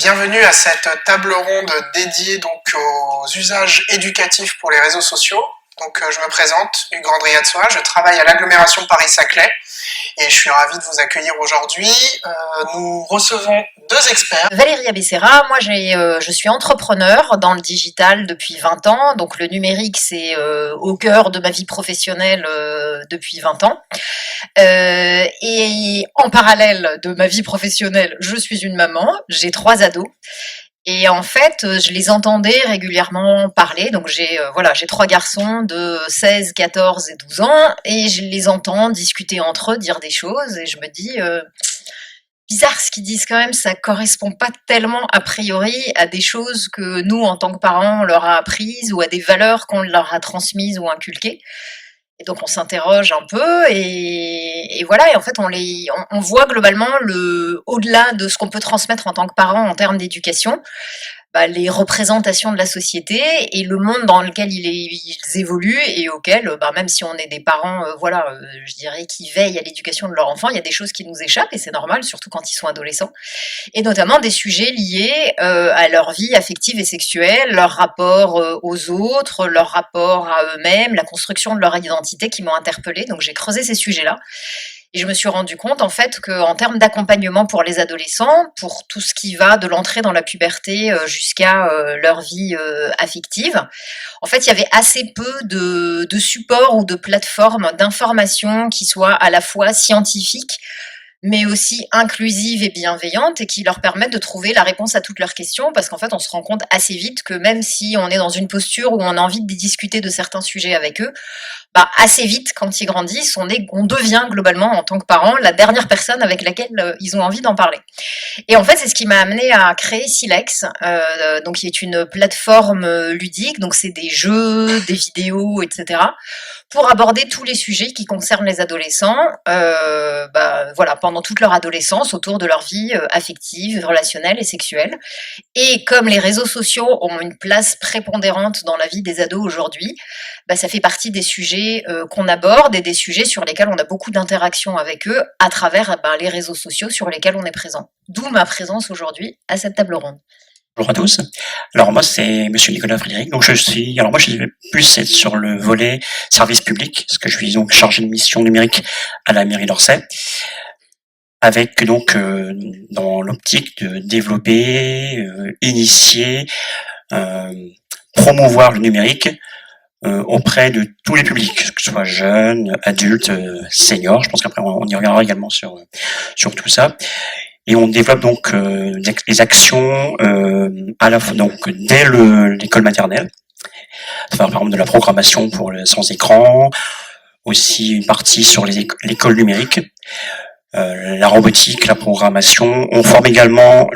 Bienvenue à cette table ronde dédiée donc aux usages éducatifs pour les réseaux sociaux. Donc je me présente, Hugues Andriatsoa, je travaille à l'agglomération Paris-Saclay et je suis ravi de vous accueillir aujourd'hui. Nous recevons deux experts. Valérie Becerra, moi je suis entrepreneur dans le digital depuis 20 ans, donc le numérique c'est au cœur de ma vie professionnelle depuis 20 ans. Et en parallèle de ma vie professionnelle, je suis une maman, j'ai 3 ados. Et en fait, je les entendais régulièrement parler. Donc j'ai 3 garçons de 16, 14 et 12 ans et je les entends discuter entre eux, dire des choses et je me dis bizarre ce qu'ils disent quand même, ça correspond pas tellement a priori à des choses que nous en tant que parents on leur a apprises ou à des valeurs qu'on leur a transmises ou inculquées. Et donc on s'interroge un peu et voilà, et en fait on voit globalement au-delà de ce qu'on peut transmettre en tant que parent en termes d'éducation, les représentations de la société et le monde dans lequel ils évoluent et auquel, même si on est des parents, je dirais, qui veillent à l'éducation de leur enfant, il y a des choses qui nous échappent et c'est normal, surtout quand ils sont adolescents. Et notamment des sujets liés à leur vie affective et sexuelle, leur rapport aux autres, leur rapport à eux-mêmes, la construction de leur identité qui m'ont interpellée. Donc j'ai creusé ces sujets-là. Et je me suis rendu compte, en fait, qu'en termes d'accompagnement pour les adolescents, pour tout ce qui va de l'entrée dans la puberté jusqu'à leur vie affective, en fait, il y avait assez peu de supports ou de plateformes d'information qui soient à la fois scientifiques, mais aussi inclusives et bienveillantes et qui leur permettent de trouver la réponse à toutes leurs questions, parce qu'en fait, on se rend compte assez vite que même si on est dans une posture où on a envie de discuter de certains sujets avec eux, assez vite, quand ils grandissent, on devient globalement, en tant que parent, la dernière personne avec laquelle ils ont envie d'en parler. Et en fait, c'est ce qui m'a amené à créer Silex, donc qui est une plateforme ludique, donc c'est des jeux, des vidéos, etc., pour aborder tous les sujets qui concernent les adolescents, pendant toute leur adolescence, autour de leur vie affective, relationnelle et sexuelle. Et comme les réseaux sociaux ont une place prépondérante dans la vie des ados aujourd'hui, ça fait partie des sujets qu'on aborde et des sujets sur lesquels on a beaucoup d'interactions avec eux à travers les réseaux sociaux sur lesquels on est présent. D'où ma présence aujourd'hui à cette table ronde. Bonjour à tous. Alors moi c'est Monsieur Nicolas Frédéric. Donc je vais plus être sur le volet service public, parce que je suis donc chargé de mission numérique à la mairie d'Orsay, avec donc dans l'optique de développer, initier, promouvoir le numérique auprès de tous les publics, que ce soit jeunes, adultes, seniors. Je pense qu'après on y reviendra également sur tout ça. Et on développe donc les actions à la fois donc dès l'école maternelle, par exemple de la programmation pour le sans écran, aussi une partie sur l'école numérique, la robotique, la programmation. On forme également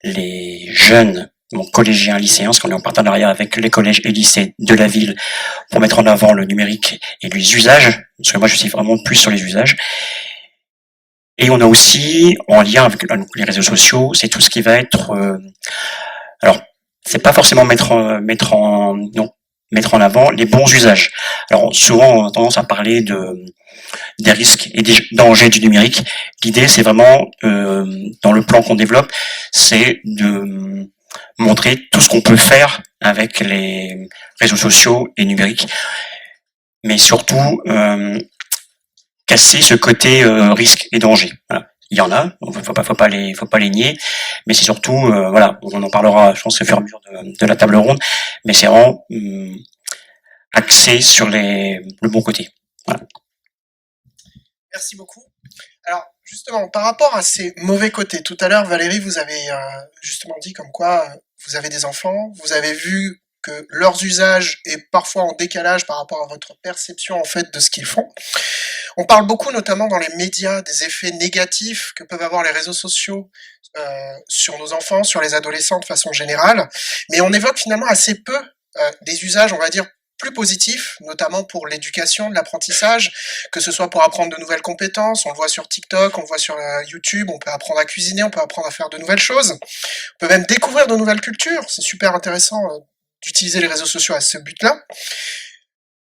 les jeunes, donc collégiens, lycéens, parce qu'on est en partenariat avec les collèges et lycées de la ville pour mettre en avant le numérique et les usages, parce que moi je suis vraiment plus sur les usages. Et on a aussi, en lien avec les réseaux sociaux, c'est tout ce qui va être... alors, c'est pas forcément mettre en avant les bons usages. Alors, souvent, on a tendance à parler des risques et des dangers du numérique. L'idée, c'est vraiment, dans le plan qu'on développe, c'est de montrer tout ce qu'on peut faire avec les réseaux sociaux et numériques. Mais surtout... casser ce côté risque et danger. Voilà. Il y en a, faut pas les nier, mais c'est surtout on en parlera, je pense, au fur et à mesure de la table ronde, mais c'est vraiment axé sur le bon côté. Voilà. Merci beaucoup. Alors justement, par rapport à ces mauvais côtés, tout à l'heure Valérie, vous avez justement dit comme quoi vous avez des enfants, vous avez vu que leurs usages est parfois en décalage par rapport à votre perception en fait de ce qu'ils font. On parle beaucoup notamment dans les médias des effets négatifs que peuvent avoir les réseaux sociaux sur nos enfants, sur les adolescents de façon générale, mais on évoque finalement assez peu des usages, on va dire, plus positifs, notamment pour l'éducation, l'apprentissage, que ce soit pour apprendre de nouvelles compétences, on le voit sur TikTok, on le voit sur YouTube, on peut apprendre à cuisiner, on peut apprendre à faire de nouvelles choses, on peut même découvrir de nouvelles cultures, c'est super intéressant d'utiliser les réseaux sociaux à ce but-là.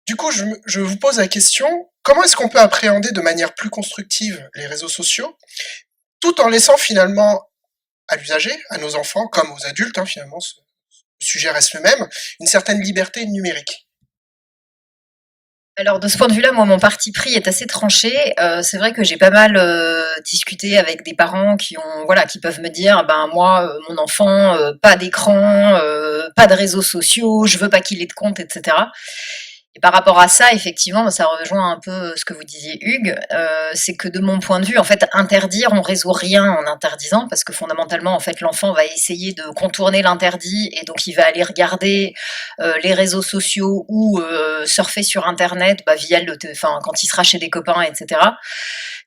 Du coup, je vous pose la question, comment est-ce qu'on peut appréhender de manière plus constructive les réseaux sociaux, tout en laissant finalement à l'usager, à nos enfants, comme aux adultes, hein, finalement, le sujet reste le même, une certaine liberté numérique? Alors de ce point de vue-là, moi, mon parti pris est assez tranché. C'est vrai que j'ai pas mal discuté avec des parents qui ont, voilà, qui peuvent me dire, ben moi, mon enfant, pas d'écran, pas de réseaux sociaux, je veux pas qu'il ait de compte, etc. Et par rapport à ça, effectivement, ça rejoint un peu ce que vous disiez, Hugues. C'est que de mon point de vue, en fait, interdire, on résout rien en interdisant, parce que fondamentalement, en fait, l'enfant va essayer de contourner l'interdit, et donc il va aller regarder les réseaux sociaux ou surfer sur Internet, bah, via enfin, quand il sera chez des copains, etc.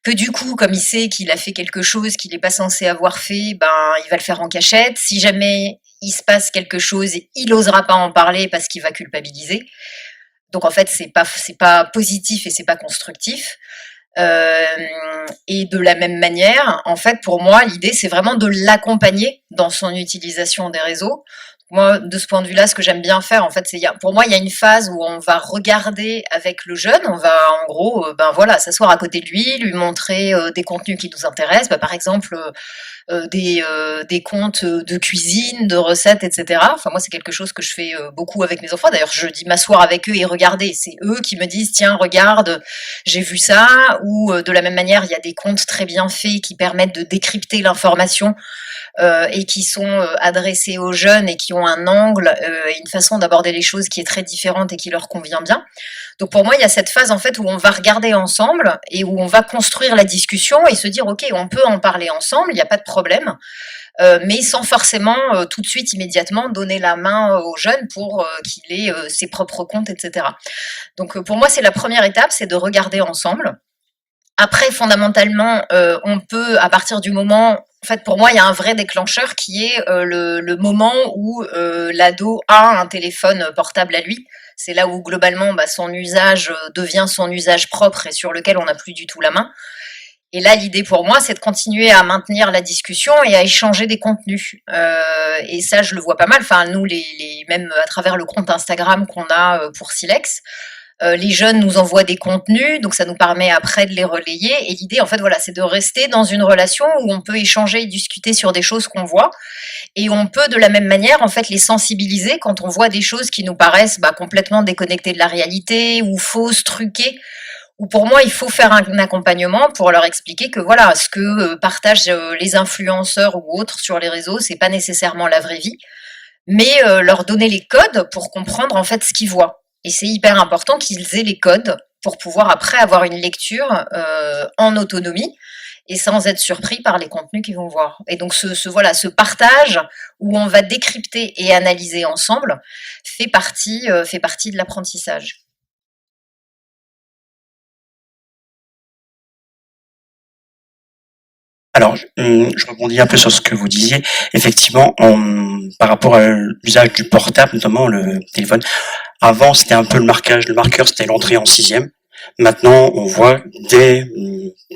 Que du coup, comme il sait qu'il a fait quelque chose qu'il n'est pas censé avoir fait, ben, il va le faire en cachette. Si jamais il se passe quelque chose, il n'osera pas en parler parce qu'il va culpabiliser. Donc en fait, c'est pas positif et c'est pas constructif. Et de la même manière, en fait, pour moi, l'idée, c'est vraiment de l'accompagner dans son utilisation des réseaux. Moi, de ce point de vue-là, ce que j'aime bien faire, en fait, pour moi, il y a une phase où on va regarder avec le jeune, on va, en gros, ben voilà, s'asseoir à côté de lui montrer des contenus qui nous intéressent, par exemple, des comptes de cuisine, de recettes, etc. Enfin, moi, c'est quelque chose que je fais beaucoup avec mes enfants. D'ailleurs, je dis m'asseoir avec eux et regarder. C'est eux qui me disent, tiens, regarde, j'ai vu ça. Ou de la même manière, il y a des comptes très bien faits qui permettent de décrypter l'information et qui sont adressés aux jeunes et qui ont un angle et une façon d'aborder les choses qui est très différente et qui leur convient bien. Donc pour moi, il y a cette phase en fait où on va regarder ensemble et où on va construire la discussion et se dire ok, on peut en parler ensemble, il n'y a pas de problème, mais sans forcément tout de suite immédiatement donner la main aux jeunes pour qu'il ait ses propres comptes, etc. Donc pour moi, c'est la première étape, c'est de regarder ensemble. Après, fondamentalement, on peut, à partir du moment, en fait, pour moi, il y a un vrai déclencheur qui est le moment où l'ado a un téléphone portable à lui. C'est là où, globalement, bah, son usage devient son usage propre et sur lequel on n'a plus du tout la main. Et là, l'idée pour moi, c'est de continuer à maintenir la discussion et à échanger des contenus. Et ça, je le vois pas mal. Enfin, nous, même à travers le compte Instagram qu'on a pour Silex, les jeunes nous envoient des contenus, donc ça nous permet après de les relayer. Et l'idée, en fait, voilà, c'est de rester dans une relation où on peut échanger et discuter sur des choses qu'on voit. Et on peut, de la même manière, en fait, les sensibiliser quand on voit des choses qui nous paraissent complètement déconnectées de la réalité ou fausses, truquées. Ou pour moi, il faut faire un accompagnement pour leur expliquer que voilà, ce que partagent les influenceurs ou autres sur les réseaux, c'est pas nécessairement la vraie vie, mais leur donner les codes pour comprendre en fait ce qu'ils voient. Et c'est hyper important qu'ils aient les codes pour pouvoir après avoir une lecture en autonomie et sans être surpris par les contenus qu'ils vont voir. Et donc ce partage où on va décrypter et analyser ensemble fait partie de l'apprentissage. Alors, je rebondis un peu sur ce que vous disiez. Effectivement, par rapport à l'usage du portable, notamment le téléphone, avant c'était un peu le marquage. Le marqueur, c'était l'entrée en sixième. Maintenant, on voit dès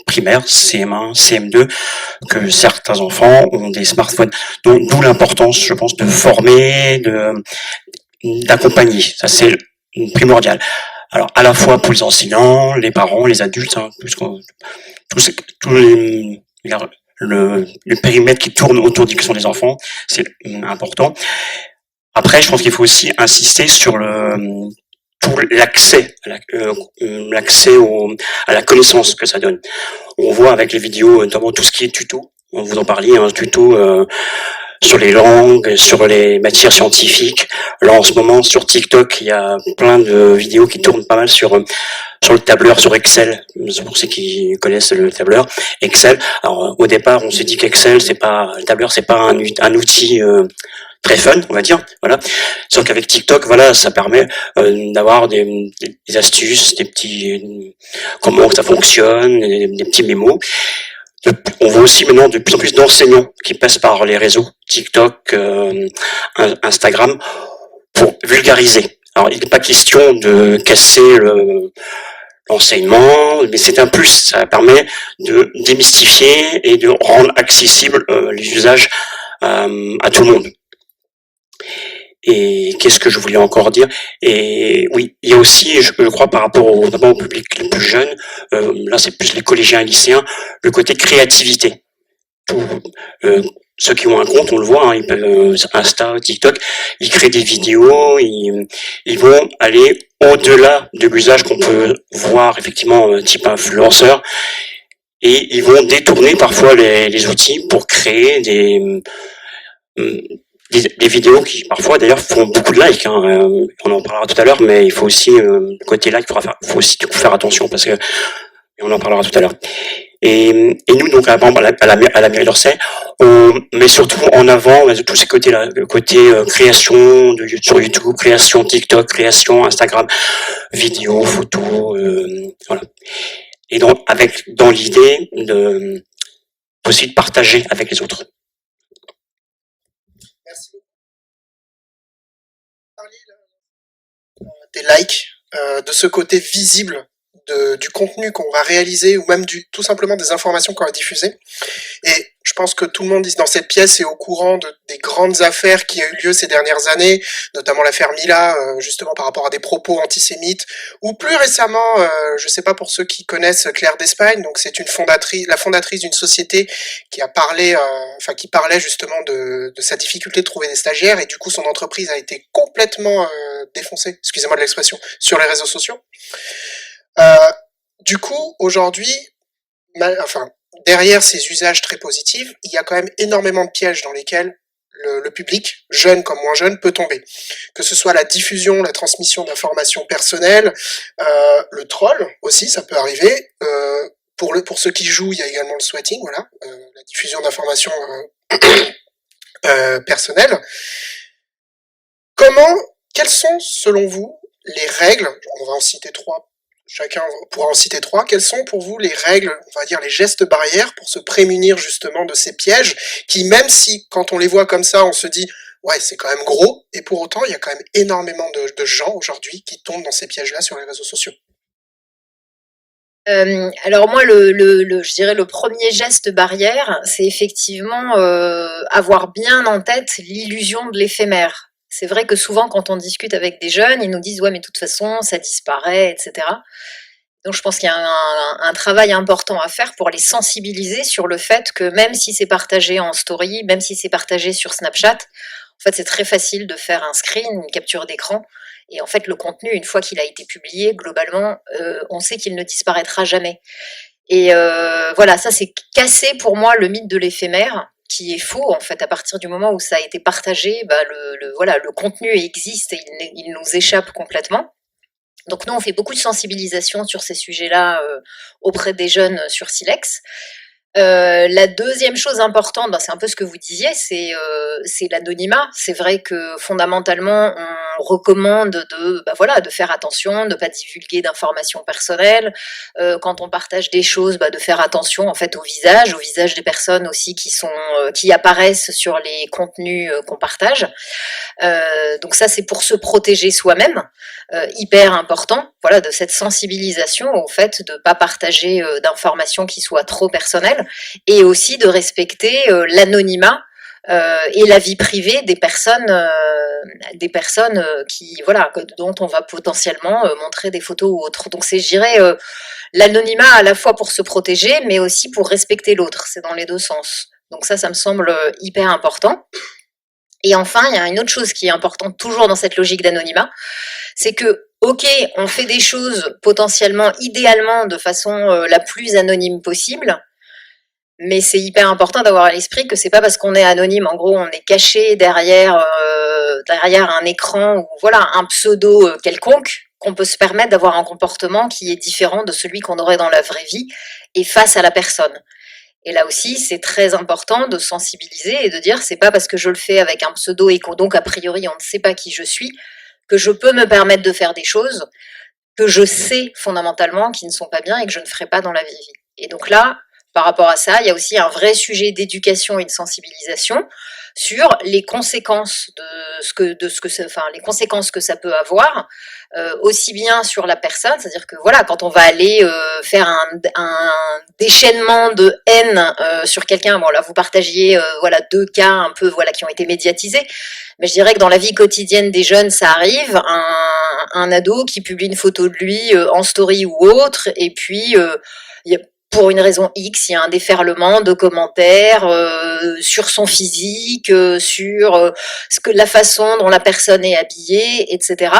primaire, CM1, CM2, que certains enfants ont des smartphones. Donc, d'où l'importance, je pense, de former, d'accompagner. Ça, c'est primordial. Alors, à la fois pour les enseignants, les parents, les adultes, hein, tous le périmètre qui tourne autour de l'éducation des enfants, c'est important. Après, je pense qu'il faut aussi insister sur tout l'accès, l'accès à la connaissance que ça donne. On voit avec les vidéos, notamment tout ce qui est tuto, vous en parliez, un tuto sur les langues, sur les matières scientifiques. Là, en ce moment, sur TikTok, il y a plein de vidéos qui tournent pas mal sur le tableur, sur Excel. Pour ceux qui connaissent le tableur, Excel. Alors, au départ, on s'est dit qu'Excel, le tableur, c'est pas un outil très fun, on va dire. Voilà. Sauf qu'avec TikTok, voilà, ça permet d'avoir des astuces, des petits comment ça fonctionne, des petits mémos. On voit aussi maintenant de plus en plus d'enseignants qui passent par les réseaux TikTok, Instagram pour vulgariser. Alors, il n'est pas question de casser l'enseignement, mais c'est un plus. Ça permet de démystifier et de rendre accessible les usages à tout le monde. Et qu'est-ce que je voulais encore dire? Et oui, il y a aussi, je crois, par rapport notamment au public le plus jeune, là c'est plus les collégiens et lycéens, le côté créativité. ceux qui ont un compte, on le voit, hein, ils peuvent, Insta, TikTok, ils créent des vidéos, ils vont aller au-delà de l'usage qu'on peut voir effectivement type influenceur, et ils vont détourner parfois les outils pour créer des vidéos qui parfois d'ailleurs font beaucoup de likes, hein. On en parlera tout à l'heure, mais il faut aussi côté like, faut aussi du coup faire attention parce que et on en parlera tout à l'heure. Et nous, donc, à la mairie d'Orsay, on met surtout en avant tous ces côtés-là, le côté création sur YouTube, création TikTok, création Instagram, vidéo, photo, voilà. Et donc, dans l'idée de aussi de partager avec les autres. Merci beaucoup. Parler des likes, de ce côté visible du contenu qu'on va réaliser ou même tout simplement des informations qu'on va diffuser. Et je pense que tout le monde dans cette pièce est au courant des grandes affaires qui ont eu lieu ces dernières années, notamment l'affaire Mila, justement par rapport à des propos antisémites, ou plus récemment, je sais pas pour ceux qui connaissent Claire d'Espagne, donc c'est la fondatrice d'une société qui a parlé, qui parlait justement de sa difficulté de trouver des stagiaires, et du coup son entreprise a été complètement défoncée, excusez-moi de l'expression, sur les réseaux sociaux. Du coup, aujourd'hui, derrière ces usages très positifs, il y a quand même énormément de pièges dans lesquels le public, jeune comme moins jeune, peut tomber. Que ce soit la diffusion, la transmission d'informations personnelles, le troll aussi, ça peut arriver. Pour ceux qui jouent, il y a également le swatting, voilà, la diffusion d'informations personnelles. Quelles sont, selon vous, les règles, on va en citer trois, chacun pourra en citer trois, quelles sont pour vous les règles, on va dire les gestes barrières pour se prémunir justement de ces pièges qui, même si quand on les voit comme ça, on se dit ouais c'est quand même gros, et pour autant il y a quand même énormément de gens aujourd'hui qui tombent dans ces pièges-là sur les réseaux sociaux. Alors moi, je dirais le premier geste barrière, c'est effectivement avoir bien en tête l'illusion de l'éphémère. C'est vrai que souvent, quand on discute avec des jeunes, ils nous disent ouais, mais de toute façon, ça disparaît, etc. Donc je pense qu'il y a un travail important à faire pour les sensibiliser sur le fait que même si c'est partagé en story, même si c'est partagé sur Snapchat, en fait, c'est très facile de faire un screen, une capture d'écran. Et en fait, le contenu, une fois qu'il a été publié, globalement, on sait qu'il ne disparaîtra jamais. Et voilà, ça c'est casser pour moi le mythe de l'éphémère, qui est faux en fait. À partir du moment où ça a été partagé, bah, le contenu existe et il nous échappe complètement. Donc nous, on fait beaucoup de sensibilisation sur ces sujets-là auprès des jeunes sur Silex. La deuxième chose importante, c'est un peu ce que vous disiez, c'est l'anonymat. C'est vrai que fondamentalement, on recommande de faire attention, de ne pas divulguer d'informations personnelles. Quand on partage des choses, de faire attention en fait au visage des personnes aussi qui apparaissent sur les contenus qu'on partage. Donc ça, c'est pour se protéger soi-même, hyper important. Voilà, de cette sensibilisation au fait de pas partager d'informations qui soient trop personnelles, et aussi de respecter l'anonymat et la vie privée des personnes dont on va potentiellement montrer des photos ou autres. Donc c'est, je dirais, l'anonymat à la fois pour se protéger, mais aussi pour respecter l'autre. C'est dans les deux sens. Donc ça me semble hyper important. Et enfin, il y a une autre chose qui est importante toujours dans cette logique d'anonymat, c'est que, ok, on fait des choses potentiellement, idéalement, de façon la plus anonyme possible, mais c'est hyper important d'avoir à l'esprit que c'est pas parce qu'on est anonyme, en gros, on est caché derrière un écran ou voilà un pseudo quelconque, qu'on peut se permettre d'avoir un comportement qui est différent de celui qu'on aurait dans la vraie vie et face à la personne. Et là aussi, c'est très important de sensibiliser et de dire c'est pas parce que je le fais avec un pseudo et que donc a priori on ne sait pas qui je suis que je peux me permettre de faire des choses que je sais fondamentalement qui ne sont pas bien et que je ne ferai pas dans la vraie vie. Et donc là, par rapport à ça, il y a aussi un vrai sujet d'éducation et de sensibilisation sur les conséquences les conséquences que ça peut avoir, aussi bien sur la personne, c'est-à-dire que voilà, quand on va aller faire un déchaînement de haine sur quelqu'un, bon là vous partagiez deux cas un peu qui ont été médiatisés, mais je dirais que dans la vie quotidienne des jeunes, ça arrive, un ado qui publie une photo de lui en story ou autre, et puis il y a pour une raison X, il y a un déferlement de commentaires sur son physique, sur la façon dont la personne est habillée, etc.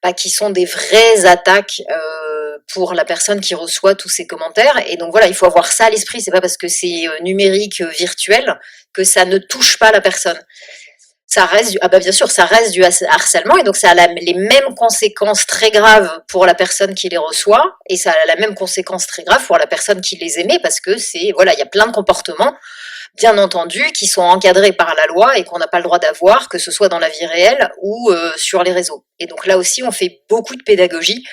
Bah, qui sont des vraies attaques pour la personne qui reçoit tous ces commentaires. Et donc voilà, il faut avoir ça à l'esprit. C'est pas parce que c'est numérique, virtuel, que ça ne touche pas la personne. Ça reste bien sûr, ça reste du harcèlement, et donc ça a les mêmes conséquences très graves pour la personne qui les reçoit, et ça a la même conséquence très grave pour la personne qui les émet, parce que voilà, il y a plein de comportements, bien entendu, qui sont encadrés par la loi et qu'on n'a pas le droit d'avoir, que ce soit dans la vie réelle ou sur les réseaux. Et donc là aussi, on fait beaucoup de pédagogie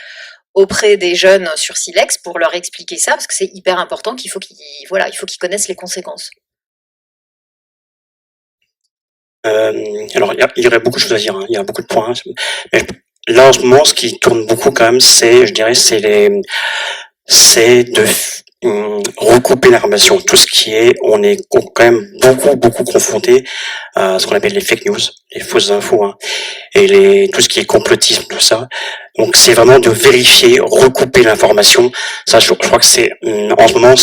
auprès des jeunes sur Silex pour leur expliquer ça, parce que c'est hyper important qu'il faut qu'ils connaissent les conséquences. Alors, il y aurait beaucoup de choses à dire, hein. Il y a beaucoup de points. Mais là, en ce moment, ce qui tourne beaucoup quand même, c'est de recouper l'information. Tout ce qui est, on est quand même beaucoup confronté à ce qu'on appelle les fake news, les fausses infos, hein, et tout ce qui est complotisme, tout ça. Donc, c'est vraiment de vérifier, recouper l'information. Ça, je crois que en ce moment,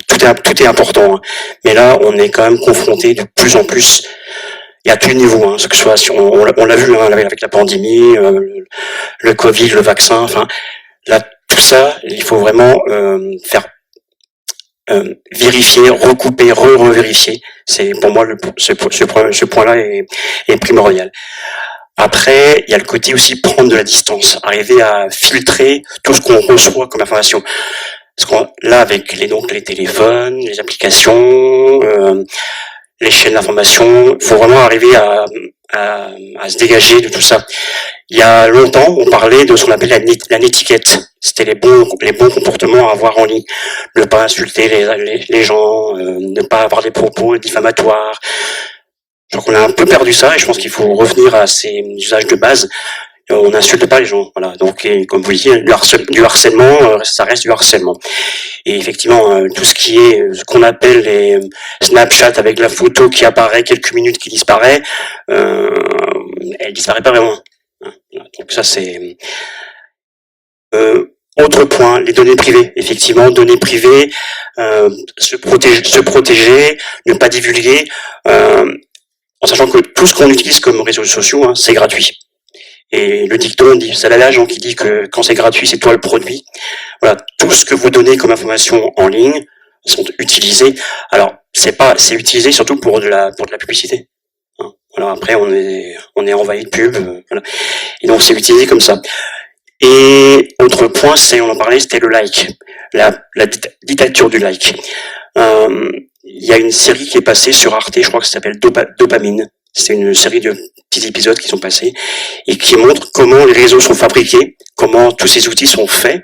tout est important, hein. Mais là, on est quand même confronté de plus en plus. Et à tous les niveaux, hein, ce que ce soit, on l'a vu, hein, avec la pandémie, le Covid, le vaccin, enfin, là, tout ça, il faut vraiment faire vérifier, recouper, revérifier. C'est pour moi ce point-là est primordial. Après, il y a le côté aussi prendre de la distance, arriver à filtrer tout ce qu'on reçoit comme information. Parce que là, avec les téléphones, les applications, les chaînes d'information, il faut vraiment arriver à se dégager de tout ça. Il y a longtemps, on parlait de ce qu'on appelle la netiquette. C'était les bons comportements à avoir en ligne. Ne pas insulter les gens, ne pas avoir des propos diffamatoires. Donc on a un peu perdu ça, et je pense qu'il faut revenir à ces usages de base. On n'insulte pas les gens, voilà. Donc, comme vous dites, du harcèlement, ça reste du harcèlement. Et effectivement, tout ce qui est ce qu'on appelle les Snapchat avec la photo qui apparaît quelques minutes, qui disparaît, elle disparaît pas vraiment. Donc ça, c'est autre point, les données privées. Effectivement, données privées, se protéger, ne pas divulguer, en sachant que tout ce qu'on utilise comme réseaux sociaux, hein, c'est gratuit. Et le dicton dit, c'est l'adage qui dit que quand c'est gratuit, c'est toi le produit. Voilà, tout ce que vous donnez comme information en ligne sont utilisés. Alors, c'est utilisé surtout pour de la publicité. Hein. Voilà, après on est envahi de pub. Voilà. Et donc c'est utilisé comme ça. Et autre point, on en parlait, c'était le like, la dictature du like. Il y a une série qui est passée sur Arte, je crois que ça s'appelle Dopamine. C'est une série de petits épisodes qui sont passés et qui montrent comment les réseaux sont fabriqués, comment tous ces outils sont faits.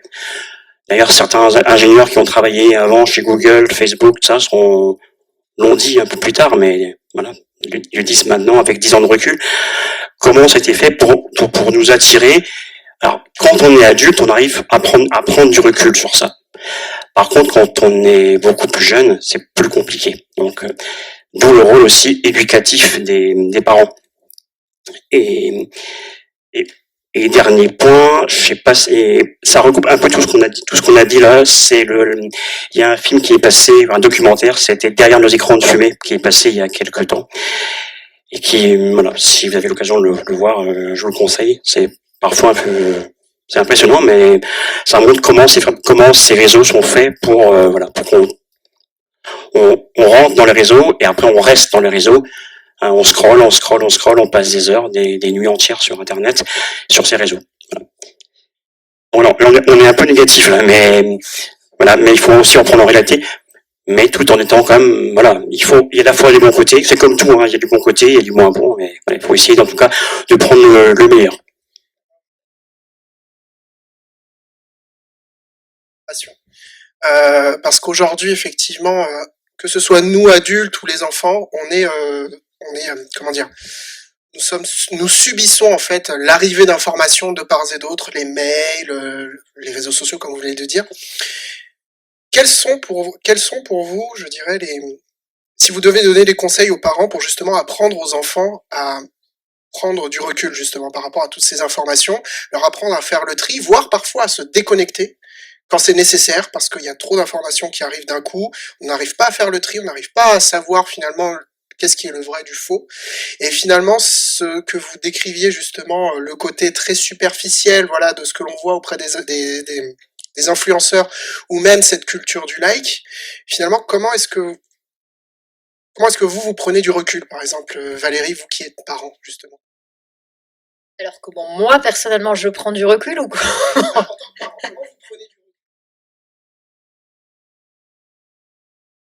D'ailleurs, certains ingénieurs qui ont travaillé avant chez Google, Facebook, tout ça, l'ont dit un peu plus tard, mais voilà, ils le disent maintenant avec 10 ans de recul. Comment c'était fait pour nous attirer. Alors, quand on est adulte, on arrive à prendre du recul sur ça. Par contre, quand on est beaucoup plus jeune, c'est plus compliqué. Donc, d'où le rôle aussi éducatif des parents. Et dernier point, je sais pas, ça regroupe un peu tout ce qu'on a dit là. Il y a un film qui est passé, un documentaire, c'était Derrière nos écrans de fumée, qui est passé il y a quelques temps. Et voilà, si vous avez l'occasion de le voir, je vous le conseille. C'est parfois c'est impressionnant, mais ça montre comment ces réseaux sont faits pour qu'on rentre dans les réseaux et après on reste dans les réseaux. On scrolle, on passe des heures, des nuits entières sur Internet, sur ces réseaux. Voilà. Bon, on est un peu négatif là, mais voilà, mais il faut aussi en prendre en réalité, mais tout en étant quand même, voilà, il y a à la fois des bons côtés, c'est comme tout, hein, il y a du bon côté, il y a du moins bon, mais voilà, il faut essayer en tout cas de prendre le meilleur. Parce qu'aujourd'hui, effectivement, que ce soit nous adultes ou les enfants, comment dire, nous subissons en fait l'arrivée d'informations de part et d'autre, les mails, les réseaux sociaux, comme vous venez de dire. Quels sont pour vous, je dirais, si vous devez donner des conseils aux parents pour justement apprendre aux enfants à prendre du recul justement par rapport à toutes ces informations, leur apprendre à faire le tri, voire parfois à se déconnecter quand c'est nécessaire, parce qu'il y a trop d'informations qui arrivent d'un coup, on n'arrive pas à faire le tri, on n'arrive pas à savoir finalement qu'est-ce qui est le vrai du faux. Et finalement, ce que vous décriviez justement, le côté très superficiel, voilà, de ce que l'on voit auprès des influenceurs, ou même cette culture du like, finalement, comment est-ce que vous prenez du recul, par exemple, Valérie, vous qui êtes parent, justement? Alors comment moi personnellement je prends du recul ou quoi? Comment vous prenez du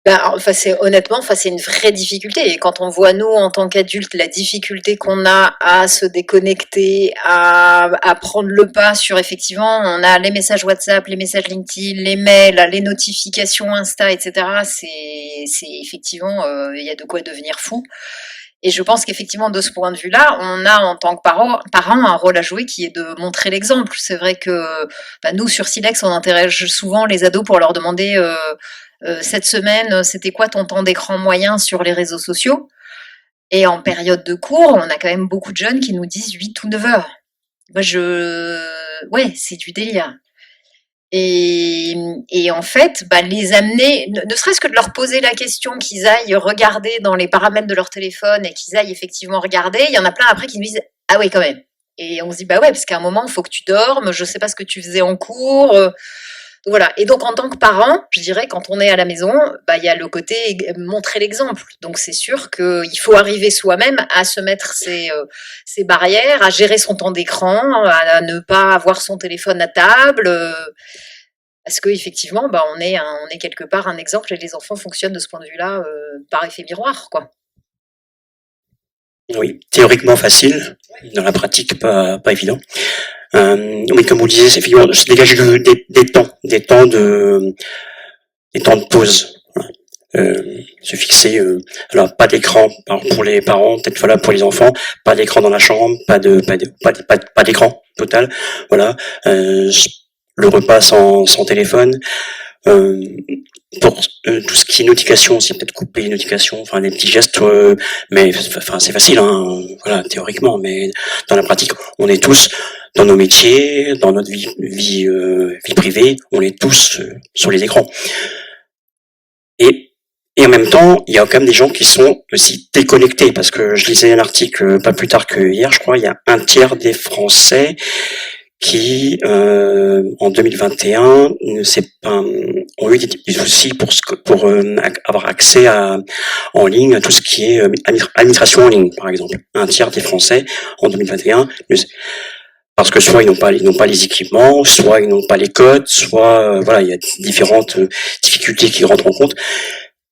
Bah, enfin, c'est une vraie difficulté. Et quand on voit, nous, en tant qu'adultes, la difficulté qu'on a à se déconnecter, à prendre le pas sur, effectivement, on a les messages WhatsApp, les messages LinkedIn, les mails, les notifications Insta, etc. C'est effectivement, il y a de quoi devenir fou. Et je pense qu'effectivement, de ce point de vue-là, on a en tant que parents un rôle à jouer qui est de montrer l'exemple. C'est vrai que bah, nous, sur Silex, on interroge souvent les ados pour leur demander cette semaine, c'était quoi ton temps d'écran moyen sur les réseaux sociaux? Et en période de cours, on a quand même beaucoup de jeunes qui nous disent 8 ou 9 heures. Moi, ouais, c'est du délire. Et en fait, bah, les amener, ne serait-ce que de leur poser la question, qu'ils aillent regarder dans les paramètres de leur téléphone et qu'ils aillent effectivement regarder. Il y en a plein après qui nous disent ah oui, quand même. Et on se dit bah ouais, parce qu'à un moment, il faut que tu dormes. Je sais pas ce que tu faisais en cours. Voilà. Et donc, en tant que parent, je dirais, quand on est à la maison, bah, il y a le côté montrer l'exemple. Donc, c'est sûr qu'il faut arriver soi-même à se mettre ses barrières, à gérer son temps d'écran, à ne pas avoir son téléphone à table. Parce que effectivement, bah, on est quelque part un exemple et les enfants fonctionnent de ce point de vue-là par effet miroir, quoi. Oui, théoriquement facile, dans la pratique pas évident. Oui, comme vous le disiez, c'est effectivement se dégager des temps de pause. Se fixer, alors pas d'écran pour les parents, peut-être voilà pour les enfants, pas d'écran dans la chambre, pas d'écran total, voilà. Le repas sans téléphone. Euh, pour tout ce qui est notification aussi, peut-être couper les notifications, enfin des petits gestes, mais enfin c'est facile, hein, voilà, théoriquement, mais dans la pratique, on est tous dans nos métiers, dans notre vie privée, on est tous sur les écrans. Et en même temps, il y a quand même des gens qui sont aussi déconnectés, parce que je lisais un article pas plus tard que hier, je crois, il y a un tiers des Français qui, en 2021, ont eu des soucis pour avoir accès en ligne à tout ce qui est administration en ligne, par exemple. Un tiers des Français, en 2021, parce que soit ils n'ont pas les équipements, soit ils n'ont pas les codes, soit voilà, il y a différentes difficultés qui rentrent en compte.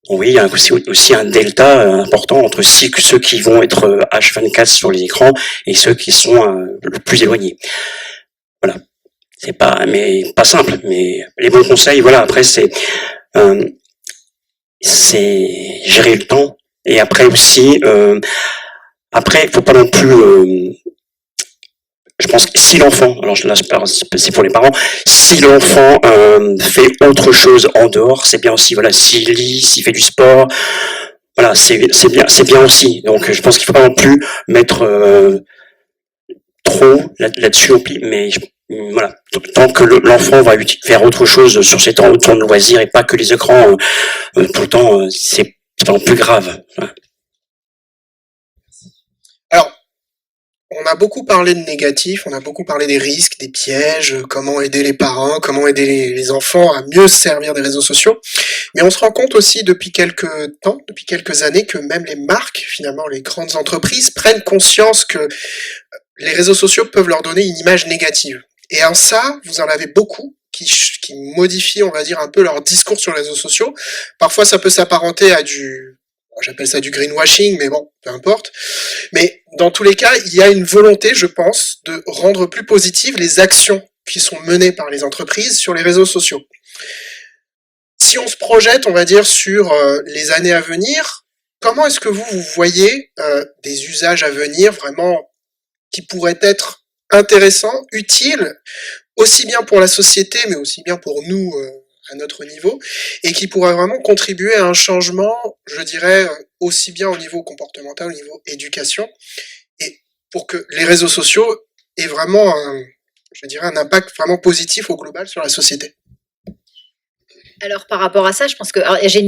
Bon, oui, il y a aussi un delta important entre ceux qui vont être H24 sur les écrans et ceux qui sont le plus éloignés. Voilà, c'est pas simple, mais les bons conseils, voilà. Après, c'est gérer le temps et après aussi, après, il faut pas non plus. Je pense que si l'enfant, alors là c'est pour les parents, si l'enfant fait autre chose en dehors, c'est bien aussi. Voilà, s'il lit, s'il fait du sport, voilà, c'est bien aussi. Donc je pense qu'il faut pas non plus mettre trop là-dessus, mais voilà, tant que l'enfant va faire autre chose sur ses temps de loisirs et pas que les écrans tout le temps, c'est pas plus grave. Voilà. Alors, on a beaucoup parlé de négatifs, on a beaucoup parlé des risques, des pièges, comment aider les parents, comment aider les enfants à mieux se servir des réseaux sociaux. Mais on se rend compte aussi depuis quelques temps, depuis quelques années, que même les marques, finalement les grandes entreprises, prennent conscience que les réseaux sociaux peuvent leur donner une image négative. Et en ça, vous en avez beaucoup qui modifient, on va dire, un peu leur discours sur les réseaux sociaux. Parfois, ça peut s'apparenter à j'appelle ça du greenwashing, mais bon, peu importe. Mais dans tous les cas, il y a une volonté, je pense, de rendre plus positives les actions qui sont menées par les entreprises sur les réseaux sociaux. Si on se projette, on va dire, sur les années à venir, comment est-ce que vous voyez des usages à venir vraiment qui pourraient être intéressants, utiles, aussi bien pour la société, mais aussi bien pour nous à notre niveau, et qui pourraient vraiment contribuer à un changement, je dirais, aussi bien au niveau comportemental, au niveau éducation, et pour que les réseaux sociaux aient vraiment je dirais, un impact vraiment positif au global sur la société. Alors par rapport à ça, je pense que j'ai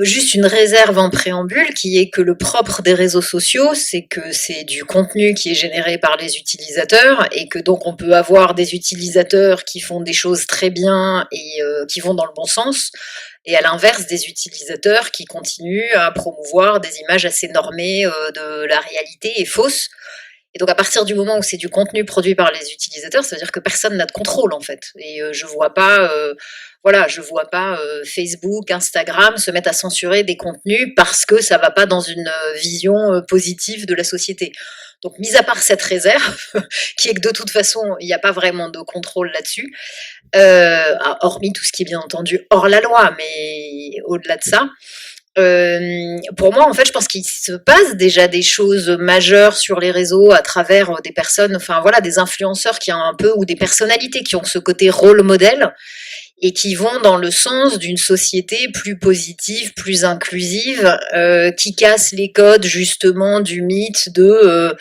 juste une réserve en préambule qui est que le propre des réseaux sociaux, c'est que c'est du contenu qui est généré par les utilisateurs et que donc on peut avoir des utilisateurs qui font des choses très bien et qui vont dans le bon sens, et à l'inverse des utilisateurs qui continuent à promouvoir des images assez normées de la réalité et fausses. Et donc à partir du moment où c'est du contenu produit par les utilisateurs, ça veut dire que personne n'a de contrôle en fait. Et je vois pas, je vois pas Facebook, Instagram se mettre à censurer des contenus parce que ça va pas dans une vision positive de la société. Donc mis à part cette réserve, qui est que de toute façon il n'y a pas vraiment de contrôle là-dessus, hormis tout ce qui est bien entendu hors la loi, mais au-delà de ça. Pour moi, en fait, je pense qu'il se passe déjà des choses majeures sur les réseaux à travers des personnes, enfin voilà, des influenceurs qui ont un peu, ou des personnalités qui ont ce côté rôle modèle et qui vont dans le sens d'une société plus positive, plus inclusive, qui casse les codes justement du mythe de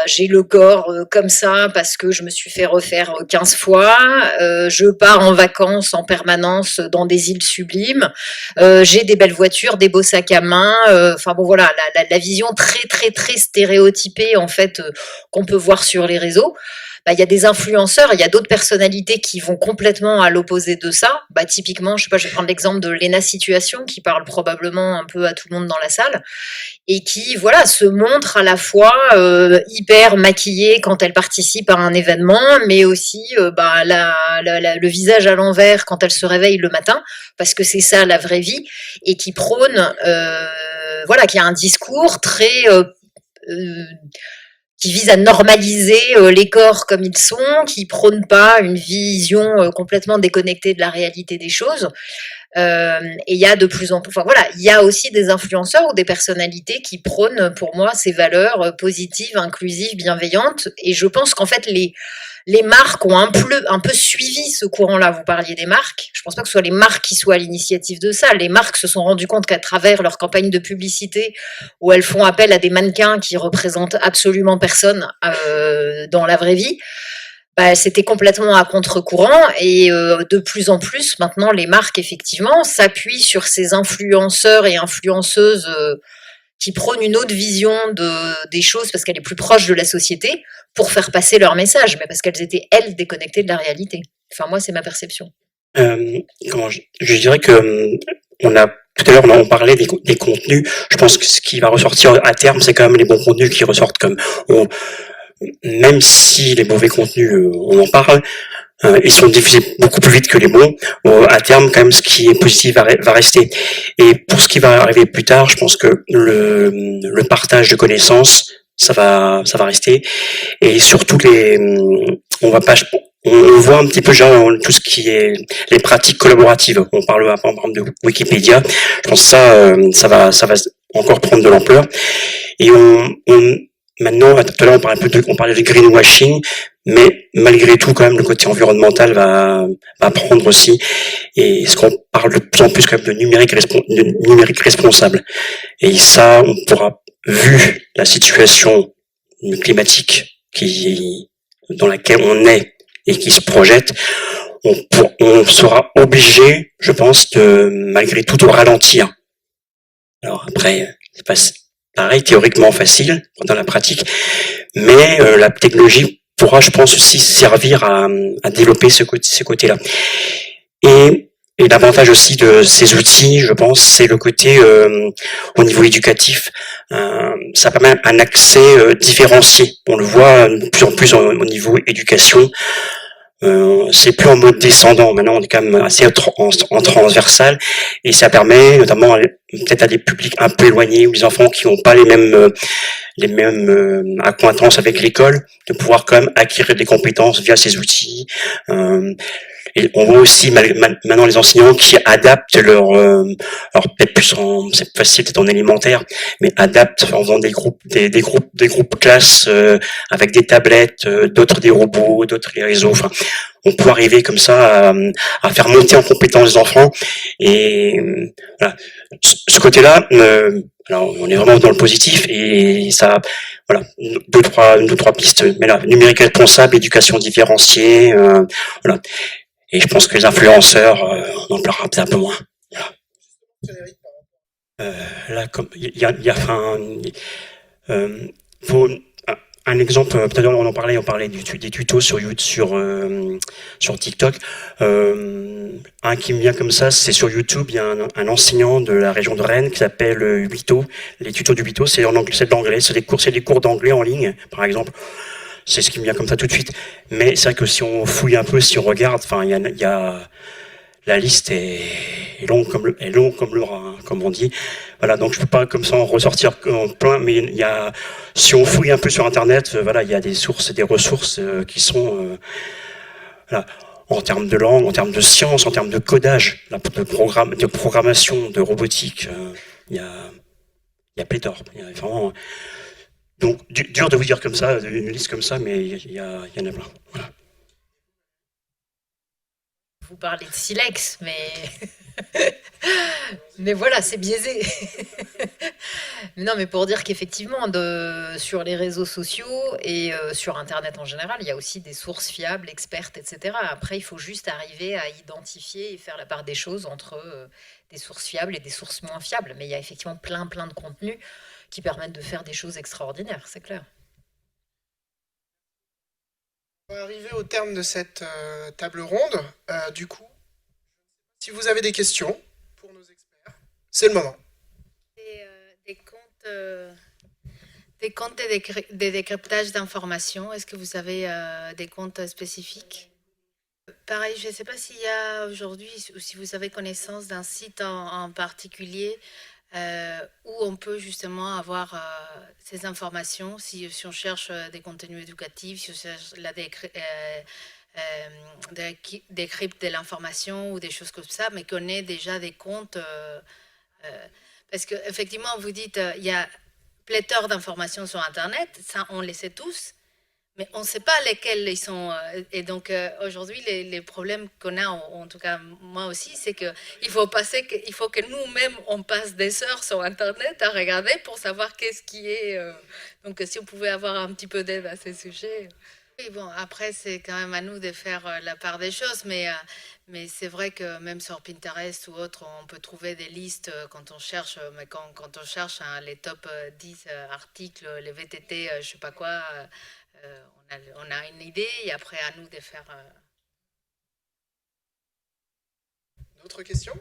j'ai le corps comme ça parce que je me suis fait refaire 15 fois, je pars en vacances en permanence dans des îles sublimes, j'ai des belles voitures, des beaux sacs à main, enfin bon voilà, la vision très très très stéréotypée en fait qu'on peut voir sur les réseaux. Il y a des influenceurs, il y a d'autres personnalités qui vont complètement à l'opposé de ça. Typiquement, je sais pas, je vais prendre l'exemple de Lena Situation, qui parle probablement un peu à tout le monde dans la salle, et qui, voilà, se montre à la fois hyper maquillée quand elle participe à un événement, mais aussi le visage à l'envers quand elle se réveille le matin, parce que c'est ça la vraie vie, et qui prône, qui a un discours très qui vise à normaliser les corps comme ils sont, qui prône pas une vision complètement déconnectée de la réalité des choses. Et il y a de plus en plus, il y a aussi des influenceurs ou des personnalités qui prônent pour moi ces valeurs positives, inclusives, bienveillantes. Et je pense qu'en fait les marques ont un peu suivi ce courant-là. Vous parliez des marques. Je pense pas que ce soit les marques qui soient à l'initiative de ça. Les marques se sont rendues compte qu'à travers leur campagne de publicité, où elles font appel à des mannequins qui représentent absolument personne dans la vraie vie, c'était complètement à contre-courant. Et de plus en plus, maintenant, les marques, effectivement, s'appuient sur ces influenceurs et influenceuses qui prônent une autre vision des choses parce qu'elle est plus proche de la société pour faire passer leur message, mais parce qu'elles étaient, elles, déconnectées de la réalité. Enfin, moi, c'est ma perception. Je dirais que tout à l'heure, on parlait des contenus. Je pense que ce qui va ressortir à terme, c'est quand même les bons contenus qui ressortent même si les mauvais contenus, on en parle, ils sont diffusés beaucoup plus vite que les bons. À terme, quand même, ce qui est positif va rester. Et pour ce qui va arriver plus tard, je pense que le partage de connaissances, ça va rester. Et surtout on voit un petit peu genre tout ce qui est les pratiques collaboratives. On parle par exemple de Wikipédia. Je pense que ça va encore prendre de l'ampleur. Et maintenant, tout à l'heure, on parlait de greenwashing, mais malgré tout, quand même, le côté environnemental va prendre aussi. Et ce qu'on parle de plus en plus, quand même, de numérique responsable. Et ça, on pourra, vu la situation climatique dans laquelle on est et qui se projette, on sera obligé, je pense, malgré tout, de ralentir. Alors après, c'est pas pareil, théoriquement facile dans la pratique, mais la technologie pourra, je pense, aussi servir à développer ces côtés-là. Et l'avantage aussi de ces outils, je pense, c'est le côté au niveau éducatif, ça permet un accès différencié. On le voit de plus en plus au niveau éducation. C'est plus en mode descendant. Maintenant, on est quand même assez en transversal, et ça permet notamment peut-être à des publics un peu éloignés ou des enfants qui n'ont pas les mêmes accointances avec l'école, de pouvoir quand même acquérir des compétences via ces outils. Et on voit aussi maintenant les enseignants qui adaptent alors peut-être plus c'est facile peut-être en élémentaire, mais adaptent en faisant des groupes classes avec des tablettes, d'autres des robots, d'autres les réseaux. Enfin, on peut arriver comme ça à faire monter en compétence les enfants. Et voilà, ce côté-là, alors on est vraiment dans le positif, et ça, voilà, deux trois pistes. Mais là, numérique responsable, éducation différenciée, voilà. Et je pense que les influenceurs, on en parlera peut-être un peu moins. Voilà. Là, comme il y a faut un exemple, tout à l'heure on parlait des tutos sur YouTube, sur TikTok. Un qui me vient comme ça, c'est sur YouTube, il y a un enseignant de la région de Rennes qui s'appelle Huito. Les tutos du Huito, c'est en anglais, c'est de l'anglais, c'est des cours d'anglais en ligne, par exemple. C'est ce qui me vient comme ça tout de suite. Mais c'est vrai que si on fouille un peu, si on regarde, enfin, il y a la liste est longue comme le rat, hein, comme on dit. Voilà, donc je peux pas comme ça en ressortir en plein, mais il y a, si on fouille un peu sur Internet, voilà, il y a des sources, des ressources qui sont, voilà, en termes de langue, en termes de science, en termes de codage, de programmation, de robotique, il y a pléthore. Il y a vraiment, donc dur de vous dire comme ça, une liste comme ça, mais il y en a plein. Voilà. Vous parlez de silex, mais voilà, c'est biaisé. Non, mais pour dire qu'effectivement, sur les réseaux sociaux et sur Internet en général, il y a aussi des sources fiables, expertes, etc. Après, il faut juste arriver à identifier et faire la part des choses entre des sources fiables et des sources moins fiables. Mais il y a effectivement plein de contenus qui permettent de faire des choses extraordinaires, c'est clair. On va arriver au terme de cette table ronde. Du coup, si vous avez des questions pour nos experts, c'est le moment. Des comptes de décryptage d'informations, est-ce que vous avez des comptes spécifiques? Pareil, je ne sais pas s'il y a aujourd'hui, ou si vous avez connaissance d'un site en particulier où on peut justement avoir ces informations, si on cherche des contenus éducatifs, si on cherche décrypte de l'information ou des choses comme ça, mais qu'on ait déjà des comptes. Parce qu'effectivement, vous dites, il y a pléthore d'informations sur Internet, ça on le sait tous, mais on ne sait pas lesquels ils sont. Et donc aujourd'hui, les problèmes qu'on a, en tout cas moi aussi, c'est qu'il faut que nous-mêmes on passe des heures sur Internet à regarder pour savoir qu'est-ce qui est. Donc si on pouvait avoir un petit peu d'aide à ces sujets. Oui, bon, après, c'est quand même à nous de faire la part des choses, mais c'est vrai que même sur Pinterest ou autre, on peut trouver des listes quand on cherche, mais quand on cherche hein, les top 10 articles, les VTT, je sais pas quoi, on a une idée et après à nous de faire. D'autres questions?